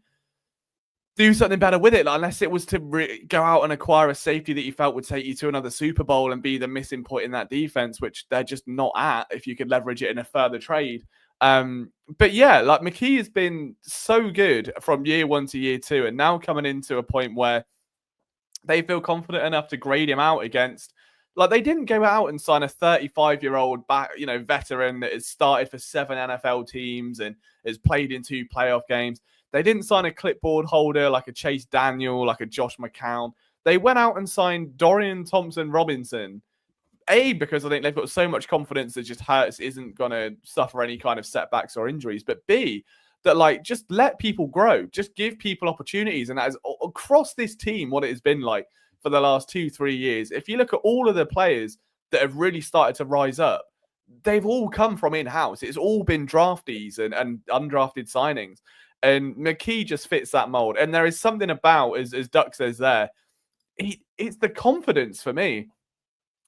do something better with it, like, unless it was to go out and acquire a safety that you felt would take you to another Super Bowl and be the missing point in that defense, which they're just not at if you could leverage it in a further trade. But yeah, like McKee has been so good from year 1 to year 2, and now coming into a point where they feel confident enough to grade him out against, like, they didn't go out and sign a 35-year-old veteran that has started for 7 NFL teams and has played in 2 playoff games. They didn't sign a clipboard holder like a Chase Daniel, like a Josh McCown. They went out and signed Dorian Thompson-Robinson. A, because I think they've got so much confidence that just Hurts isn't going to suffer any kind of setbacks or injuries. But B, that like just let people grow. Just give people opportunities. And that is across this team what it has been like for the last 2-3 years. If you look at all of the players that have really started to rise up, they've all come from in-house. It's all been draftees and undrafted signings. And McKee just fits that mold. And there is something about, as Duck says there, it's the confidence for me.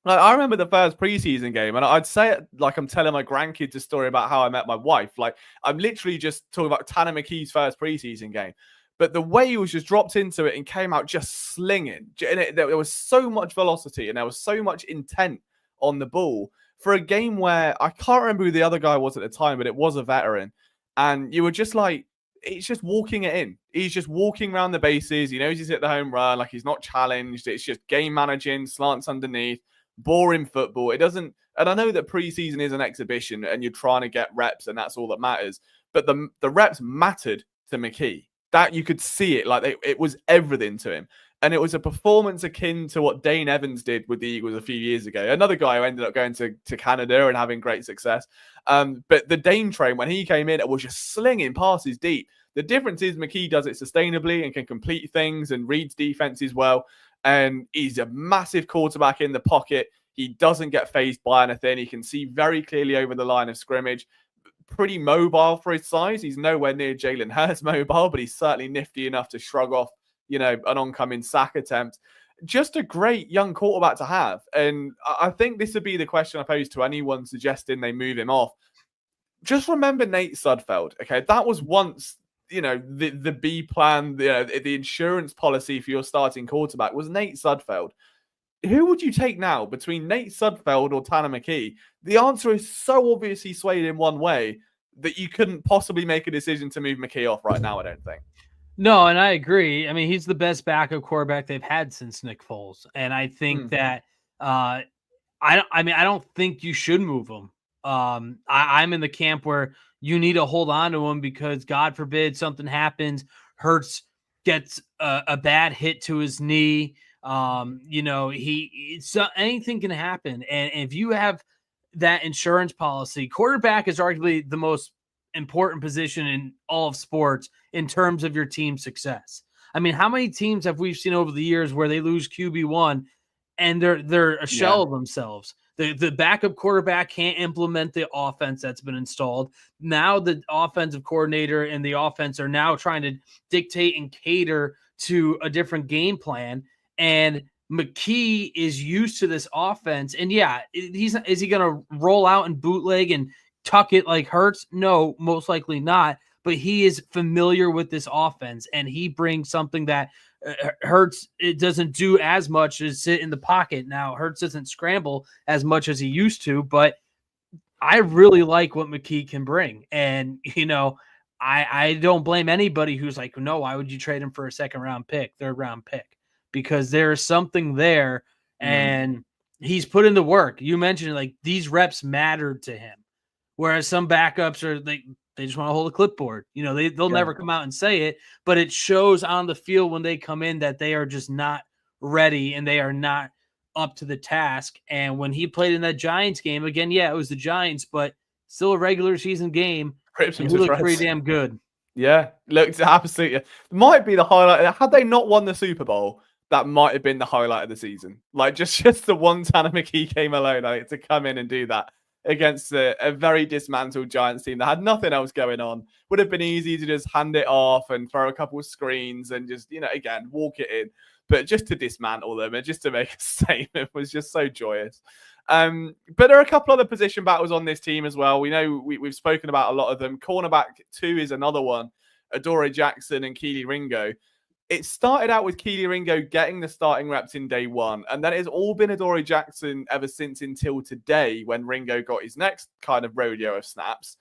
Like, I remember the first preseason game, and I'd say it like I'm telling my grandkids a story about how I met my wife. Like, I'm literally just talking about Tanner McKee's first preseason game. But the way he was just dropped into it and came out just slinging, and there was so much velocity and there was so much intent on the ball for a game where I can't remember who the other guy was at the time, but it was a veteran. And you were just like, it's just walking it in. He's just walking around the bases. He knows he's hit the home run. Like, he's not challenged. It's just game managing, slants underneath, boring football. It doesn't, and I know that preseason is an exhibition and you're trying to get reps and that's all that matters. But the reps mattered to McKee. That you could see it, like it was everything to him. And it was a performance akin to what Dane Evans did with the Eagles a few years ago. Another guy who ended up going to Canada and having great success. But the Dane train, when he came in, it was just slinging passes deep. The difference is McKee does it sustainably and can complete things and reads defenses well. And he's a massive quarterback in the pocket. He doesn't get fazed by anything. He can see very clearly over the line of scrimmage. Pretty mobile for his size. He's nowhere near Jalen Hurts mobile, but he's certainly nifty enough to shrug off, an oncoming sack attempt. Just a great young quarterback to have. And I think this would be the question I pose to anyone suggesting they move him off. Just remember Nate Sudfeld, okay? That was once, the B plan, the insurance policy for your starting quarterback was Nate Sudfeld. Who would you take now between Nate Sudfeld or Tanner McKee? The answer is so obviously swayed in one way that you couldn't possibly make a decision to move McKee off right now, I don't think. No, and I agree. I mean, he's the best backup quarterback they've had since Nick Foles. And I think that I don't think you should move him. I'm in the camp where you need to hold on to him because God forbid something happens, Hurts gets a bad hit to his knee. Anything can happen. And if you have that insurance policy, quarterback is arguably the most important position in all of sports in terms of your team's success. I mean, how many teams have we seen over the years where they lose QB1 and they're a shell of themselves? The backup quarterback can't implement the offense that's been installed. Now the offensive coordinator and the offense are now trying to dictate and cater to a different game plan. And McKee is used to this offense. And is he going to roll out and bootleg and tuck it like Hurts? No, most likely not. But he is familiar with this offense, and he brings something that Hurts it doesn't do as much as sit in the pocket. Now, Hurts doesn't scramble as much as he used to, but I really like what McKee can bring. And, I don't blame anybody who's like, no, why would you trade him for a third round pick? Because there's something there, and he's put in the work. You mentioned like these reps mattered to him, whereas some backups are they just want to hold a clipboard. They'll never come out and say it, but it shows on the field when they come in that they are just not ready and they are not up to the task. And when he played in that Giants game again, it was the Giants, but still a regular season game. He looked pretty damn good. Yeah, looked absolutely. Might be the highlight. Had they not won the Super Bowl, that might have been the highlight of the season. Like just the one Tanner McKee came alone, to come in and do that against a very dismantled Giants team that had nothing else going on. Would have been easy to just hand it off and throw a couple of screens and just, again, walk it in. But just to dismantle them and just to make a statement was just so joyous. But there are a couple other position battles on this team as well. We know we've spoken about a lot of them. Cornerback 2 is another one. Adoree Jackson and Kelee Ringo. It started out with Kelee Ringo getting the starting reps in day one, and then it's all been Adoree Jackson ever since until today when Ringo got his next kind of rodeo of snaps.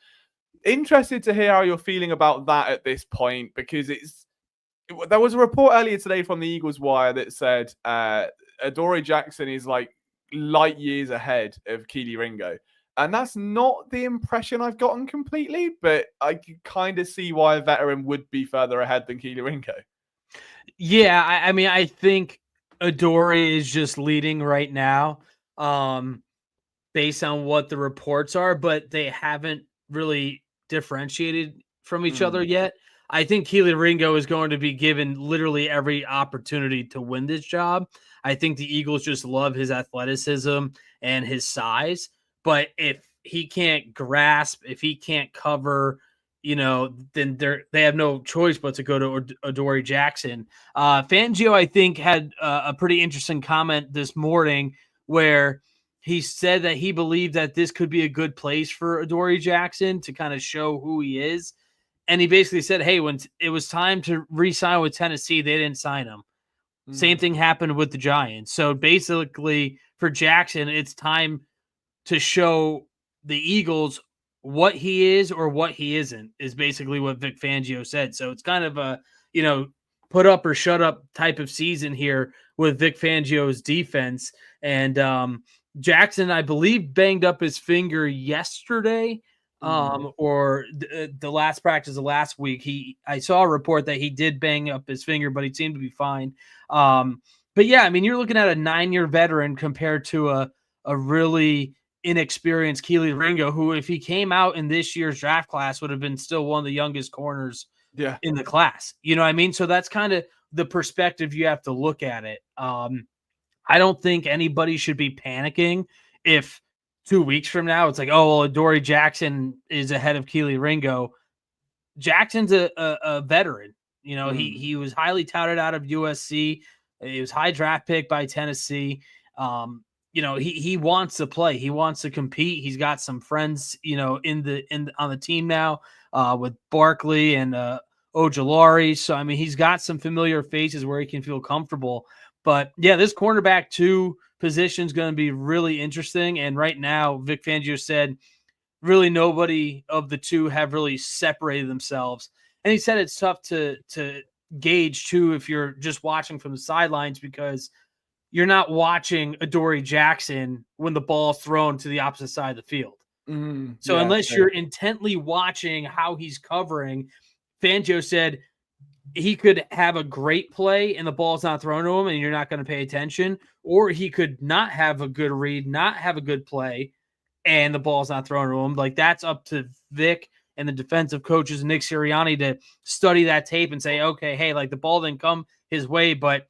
Interested to hear how you're feeling about that at this point, because there was a report earlier today from the Eagles Wire that said Adoree Jackson is like light years ahead of Kelee Ringo. And that's not the impression I've gotten completely, but I can kind of see why a veteran would be further ahead than Kelee Ringo. Yeah, I think Adoree is just leading right now based on what the reports are, but they haven't really differentiated from each other yet. I think Kelee Ringo is going to be given literally every opportunity to win this job. I think the Eagles just love his athleticism and his size, but if he can't grasp, if he can't cover, then they have no choice but to go to Adoree Jackson. Fangio, I think, had a pretty interesting comment this morning where he said that he believed that this could be a good place for Adoree Jackson to kind of show who he is. And he basically said, hey, when it was time to re-sign with Tennessee, they didn't sign him. Same thing happened with the Giants. So basically for Jackson, it's time to show the Eagles what he is or what he isn't, is basically what Vic Fangio said. So it's kind of a, put up or shut up type of season here with Vic Fangio's defense. And Jackson, I believe, banged up his finger yesterday. Or the last practice of last week. I saw a report that he did bang up his finger, but he seemed to be fine. But yeah, I mean, you're looking at a 9-year veteran compared to a really inexperienced Keely Ringo, who, if he came out in this year's draft class, would have been still one of the youngest corners in the class. You know what I mean? So that's kind of the perspective you have to look at it. I don't think anybody should be panicking if 2 weeks from now it's like, oh, well, Adoree Jackson is ahead of Keely Ringo. Jackson's a veteran. He was highly touted out of USC. He was high draft pick by Tennessee. He wants to play. He wants to compete. He's got some friends, on the team now with Barkley and Ojulari. So, I mean, he's got some familiar faces where he can feel comfortable. But, yeah, this cornerback 2 position is going to be really interesting. And right now, Vic Fangio said really nobody of the 2 have really separated themselves. And he said it's tough to gauge, too, if you're just watching from the sidelines, because you're not watching Adoree Jackson when the ball's thrown to the opposite side of the field. So unless you're intently watching how he's covering, Fangio said he could have a great play and the ball's not thrown to him and you're not going to pay attention, or he could not have a good read, not have a good play, and the ball's not thrown to him. Like, that's up to Vic and the defensive coaches, Nick Sirianni, to study that tape and say, okay, hey, like, the ball didn't come his way, but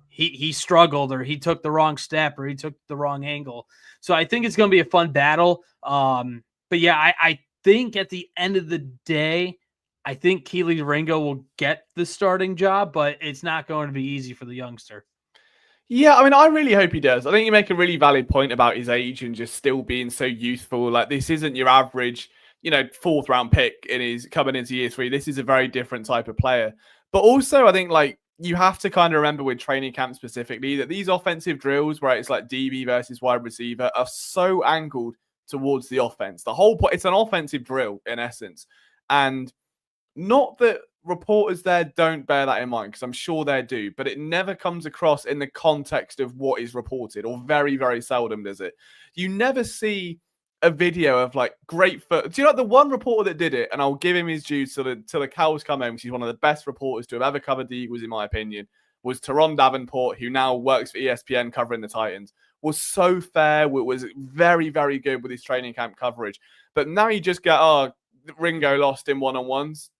he struggled, or he took the wrong step, or he took the wrong angle. So I think it's going to be a fun battle. But yeah, I think at the end of the day, I think Keely Ringo will get the starting job, but it's not going to be easy for the youngster. Yeah, I mean, I really hope he does. I think you make a really valid point about his age and just still being so youthful. Like, this isn't your average, 4th round pick coming into year 3. This is a very different type of player. But also, I think, like, you have to kind of remember with training camp specifically that these offensive drills where it's like DB versus wide receiver are so angled towards the offense. The whole point, it's an offensive drill in essence. And not that reporters there don't bear that in mind, because I'm sure they do, but it never comes across in the context of what is reported, or very, very seldom does it. You never see a video of like great foot. Do you know the one reporter that did it? And I'll give him his due till the cows come home, because he's one of the best reporters to have ever covered the Eagles, in my opinion, was Teron Davenport, who now works for ESPN covering the Titans. Was so fair, was very, very good with his training camp coverage. But now you just get, Ringo lost in one-on-ones.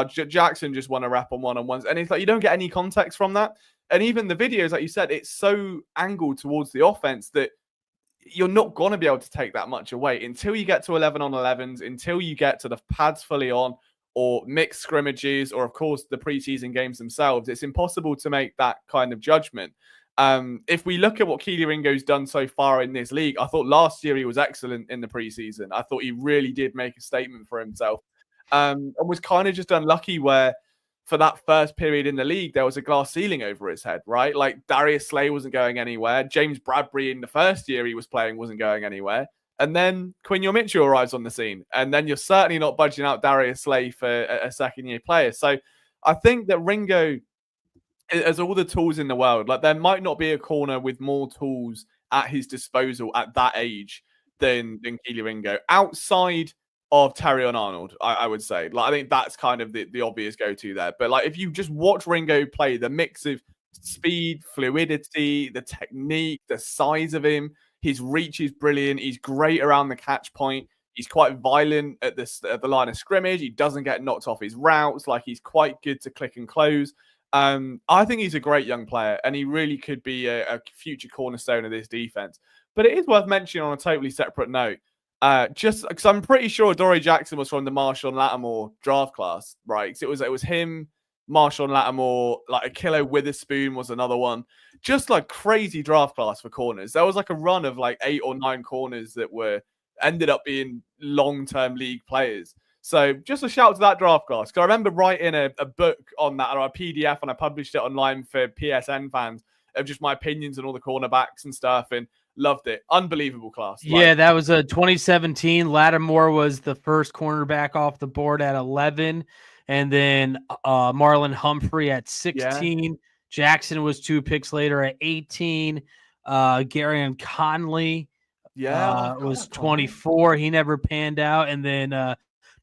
Jackson just won a rap on one-on-ones. And it's like, you don't get any context from that. And even the videos, like you said, it's so angled towards the offense that you're not going to be able to take that much away until you get to 11-on-11s, until you get to the pads fully on, or mixed scrimmages, or of course the preseason games themselves. It's impossible to make that kind of judgment. If we look at what Keely Ringo's done so far in this league, I thought last year he was excellent in the preseason. I thought he really did make a statement for himself. And was kind of just unlucky where for that first period in the league, there was a glass ceiling over his head, right? Like, Darius Slay wasn't going anywhere. James Bradbury in the first year he was playing wasn't going anywhere. And then Quinion Mitchell arrives on the scene. And then you're certainly not budging out Darius Slay for a second-year player. So I think that Ringo has all the tools in the world. Like, there might not be a corner with more tools at his disposal at that age than Keely Ringo. Outside of Terrion Arnold, I would say. Like, I think that's kind of the obvious go-to there. But like, if you just watch Ringo play, the mix of speed, fluidity, the technique, the size of him, his reach is brilliant. He's great around the catch point. He's quite violent at the line of scrimmage. He doesn't get knocked off his routes. Like, he's quite good to click and close. I think he's a great young player, and he really could be a future cornerstone of this defense. But it is worth mentioning on a totally separate note, Just because I'm pretty sure Dory Jackson was from the Marshall and Lattimore draft class, right? 'Cause it was him, Marshall and Lattimore, like Akilo Witherspoon was another one. Just like crazy draft class for corners. There was like a run of like 8 or 9 corners that were ended up being long-term league players. So just a shout to that draft class. Because I remember writing a book on that, or a PDF, and I published it online for PSN fans of just my opinions on all the cornerbacks and stuff, and loved it. Unbelievable class. Yeah, that was a 2017. Lattimore was the first cornerback off the board at 11, and then Marlon Humphrey at 16. Yeah. Jackson was 2 picks later at 18. Garyon Conley was 24. He never panned out. And then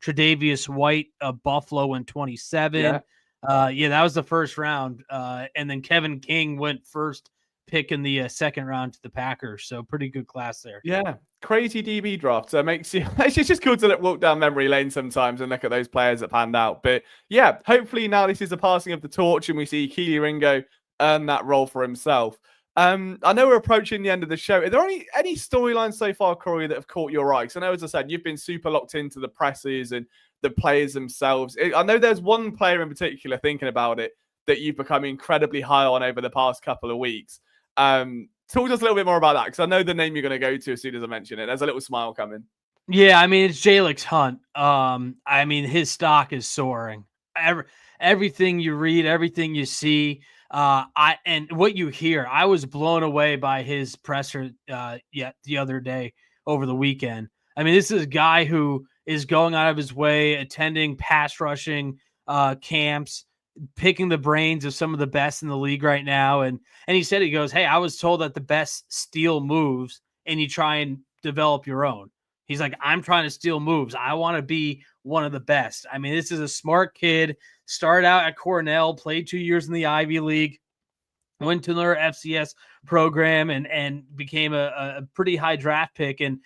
Tre'Davious White of Buffalo in 27. Yeah, that was the first round. And then Kevin King went first pick in the second round to the Packers. So pretty good class there. Yeah, crazy DB draft. So it makes you, it's just cool to walk down memory lane sometimes and look at those players that panned out. But yeah, hopefully now this is a passing of the torch and we see Keely Ringo earn that role for himself. I know we're approaching the end of the show. Are there any storylines so far, Corey, that have caught your eye? Because I know, as I said, you've been super locked into the presses and the players themselves. I know there's one player in particular, thinking about it, that you've become incredibly high on over the past couple of weeks. Talk to us a little bit more about that, because I know the name you're going to go to as soon as I mention it. There's a little smile coming. Yeah, I mean, it's Jalix Hunt. I mean, his stock is soaring. Everything you read, everything you see, and what you hear, I was blown away by his presser the other day over the weekend. I mean, this is a guy who is going out of his way, attending pass rushing camps, picking the brains of some of the best in the league right now. And he said, he goes, hey, I was told that the best steal moves and you try and develop your own. He's like, I'm trying to steal moves. I want to be one of the best. I mean, this is a smart kid, started out at Cornell, played 2 years in the Ivy League, went to their FCS program and became a pretty high draft pick. And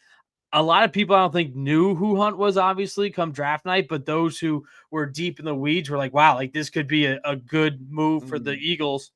a lot of people, I don't think, knew who Hunt was, obviously, come draft night, but those who were deep in the weeds were like, wow, like this could be a good move for the Eagles.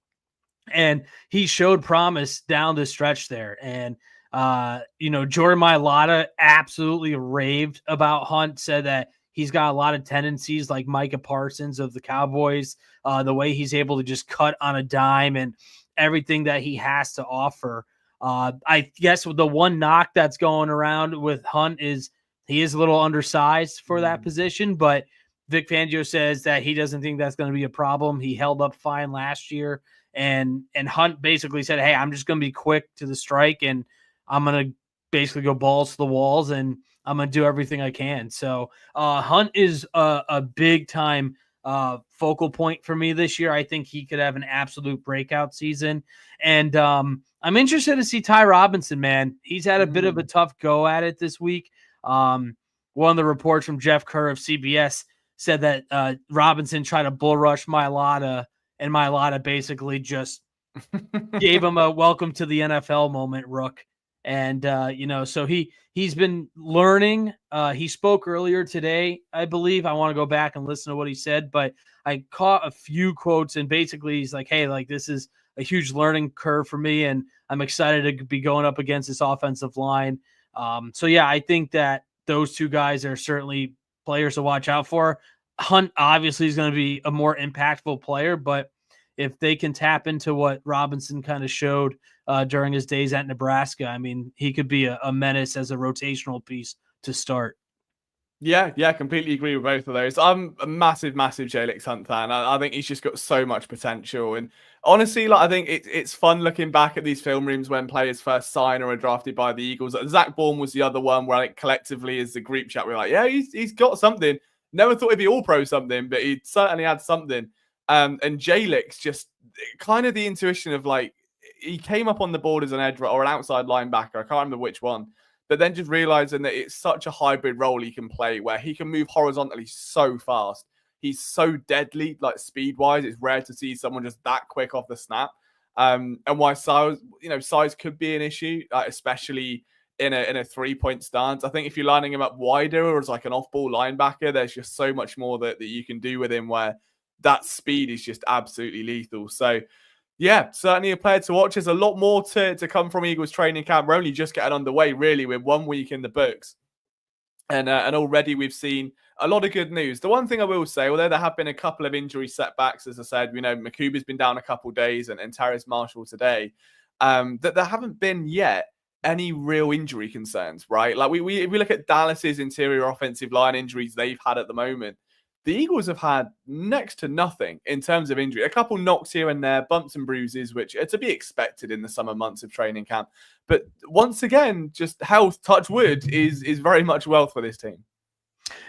And he showed promise down the stretch there. And, Jordan Mailata absolutely raved about Hunt, said that he's got a lot of tendencies like Micah Parsons of the Cowboys, the way he's able to just cut on a dime and everything that he has to offer. I guess the one knock that's going around with Hunt is he is a little undersized for that position, but Vic Fangio says that he doesn't think that's going to be a problem. He held up fine last year, and Hunt basically said, hey, I'm just going to be quick to the strike, and I'm going to basically go balls to the walls, and I'm going to do everything I can. So Hunt is a big-time focal point for me this year. I think he could have an absolute breakout season. And I'm interested to see Ty Robinson, man. He's had a bit of a tough go at it this week. One of the reports from Jeff Kerr of CBS said that Robinson tried to bull rush Mailata, and Mailata basically just gave him a welcome to the NFL moment, Rook. And, so he's been learning. He spoke earlier today, I believe. I want to go back and listen to what he said, but I caught a few quotes, and basically he's like, hey, like this is a huge learning curve for me, and I'm excited to be going up against this offensive line. So yeah, I think that those two guys are certainly players to watch out for. Hunt obviously is going to be a more impactful player, but if they can tap into what Robinson kind of showed during his days at Nebraska, I mean, he could be a menace as a rotational piece to start. Yeah, completely agree with both of those. I'm a massive Jalix Hunt fan. I think he's just got so much potential. And honestly, like I think it's fun looking back at these film rooms when players first sign or are drafted by the Eagles. Zach Bourne was the other one where, like, collectively as the group chat, we're like, yeah, he's got something. Never thought he'd be all pro something, but he certainly had something. And Jalix, just kind of the intuition of, like, he came up on the board as an edge or an outside linebacker. I can't remember which one. But then just realizing that it's such a hybrid role he can play where he can move horizontally so fast. He's so deadly, like speed-wise. It's rare to see someone just that quick off the snap. And why size could be an issue, especially in a three-point stance. I think if you're lining him up wider or as like an off-ball linebacker, there's just so much more that you can do with him where that speed is just absolutely lethal. So yeah, certainly a player to watch. There's a lot more to come from Eagles training camp. We're only just getting underway, really, with 1 week in the books. And already we've seen a lot of good news. The one thing I will say, although there have been a couple of injury setbacks, as I said, Makuba's been down a couple of days and Terrace Marshall today, that there haven't been yet any real injury concerns, right? Like we look at Dallas's interior offensive line injuries they've had at the moment. The Eagles have had next to nothing in terms of injury. A couple knocks here and there, bumps and bruises, which are to be expected in the summer months of training camp. But once again, just health, touch wood, is very much wealth for this team.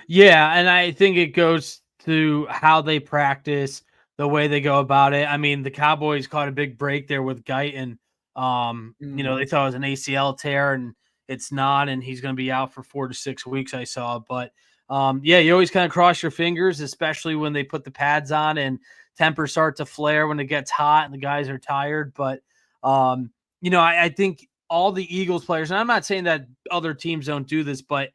Yeah, and I think it goes to how they practice, the way they go about it. I mean, the Cowboys caught a big break there with Guyton. They thought it was an ACL tear, and it's not, and he's going to be out for 4 to 6 weeks, I saw. But you always kind of cross your fingers, especially when they put the pads on and tempers start to flare when it gets hot and the guys are tired. But, I think all the Eagles players, and I'm not saying that other teams don't do this, but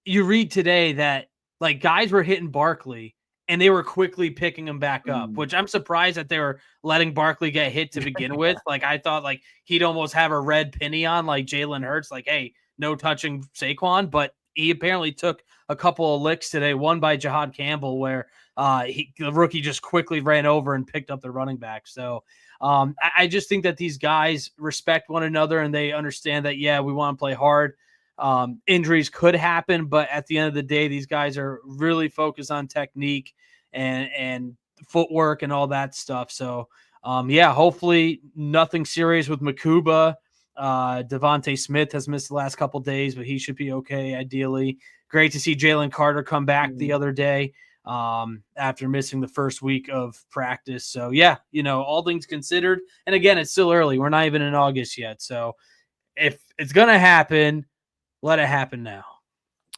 you read today that like guys were hitting Barkley and they were quickly picking him back up, which I'm surprised that they were letting Barkley get hit to begin with. Like I thought like he'd almost have a red penny on like Jalen Hurts, like, hey, no touching Saquon, but he apparently took a couple of licks today, one by Jihaad Campbell, where the rookie just quickly ran over and picked up the running back. So I just think that these guys respect one another and they understand that, yeah, we want to play hard. Injuries could happen, but at the end of the day, these guys are really focused on technique and footwork and all that stuff. So, hopefully nothing serious with Makuba. Devontae Smith has missed the last couple days, but he should be okay, ideally. Great to see Jalen Carter come back the other day after missing the first week of practice. So, all things considered. And again, it's still early. We're not even in August yet. So if it's going to happen, let it happen now.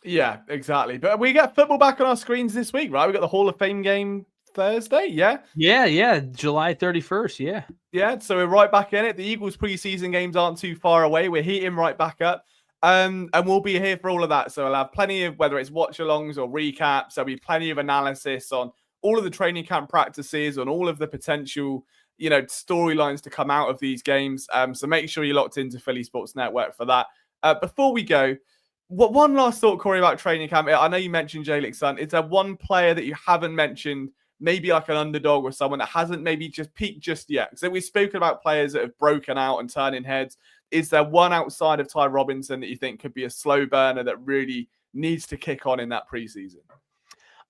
Yeah, exactly. But we get football back on our screens this week, right? We got the Hall of Fame game Thursday, yeah? Yeah. July 31st, yeah. Yeah, so we're right back in it. The Eagles preseason games aren't too far away. We're heating right back up. And we'll be here for all of that. So we'll have plenty of, whether it's watch-alongs or recaps, there'll be plenty of analysis on all of the training camp practices, on all of the potential, storylines to come out of these games. So make sure you're locked into Philly Sports Network for that. Before we go, one last thought, Corey, about training camp. I know you mentioned Jalen Sun. Is there one player that you haven't mentioned, maybe like an underdog or someone that hasn't maybe just peaked just yet? So we've spoken about players that have broken out and turning heads. Is there one outside of Ty Robinson that you think could be a slow burner that really needs to kick on in that preseason?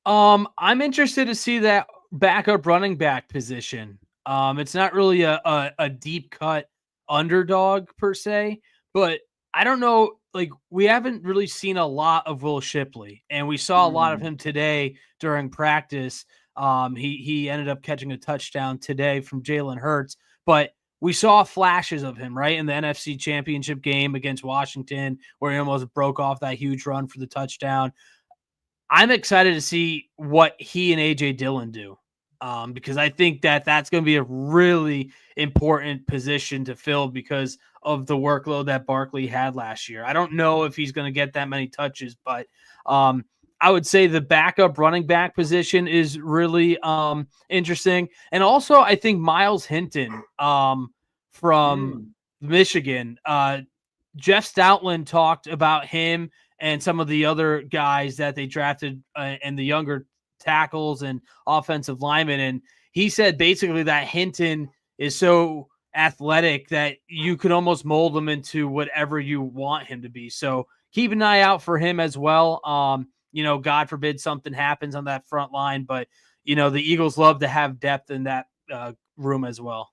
I'm interested to see that backup running back position. It's not really a deep cut underdog per se, but I don't know. Like we haven't really seen a lot of Will Shipley, and we saw a lot of him today during practice. He ended up catching a touchdown today from Jalen Hurts, but we saw flashes of him right in the NFC Championship game against Washington, where he almost broke off that huge run for the touchdown. I'm excited to see what he and AJ Dillon do. Because I think that that's going to be a really important position to fill because of the workload that Barkley had last year. I don't know if he's going to get that many touches, but I would say the backup running back position is really interesting. And also, I think Miles Hinton from Michigan, Jeff Stoutland talked about him and some of the other guys that they drafted and the younger tackles and offensive linemen. And he said basically that Hinton is so athletic that you could almost mold him into whatever you want him to be. So keep an eye out for him as well. God forbid something happens on that front line, but the Eagles love to have depth in that room as well.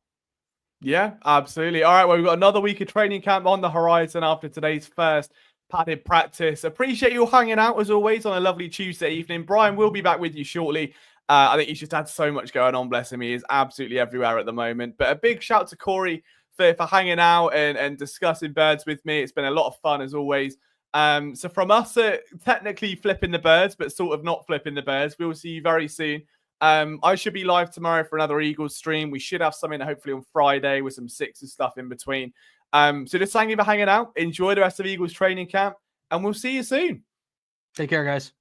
Yeah, absolutely. All right, well, we've got another week of training camp on the horizon after today's first padded practice. Appreciate you all hanging out as always on a lovely Tuesday evening. Brian will be back with you shortly. I think he's just had so much going on, bless him. He is absolutely everywhere at the moment. But a big shout to Corey for hanging out and discussing birds with me. It's been a lot of fun as always. So from us, technically flipping the birds, but sort of not flipping the birds, we will see you very soon. I should be live tomorrow for another Eagles stream. We should have something hopefully on Friday with some Sixers stuff in between. So just thank you for hanging out. Enjoy the rest of Eagles training camp, and we'll see you soon. Take care, guys.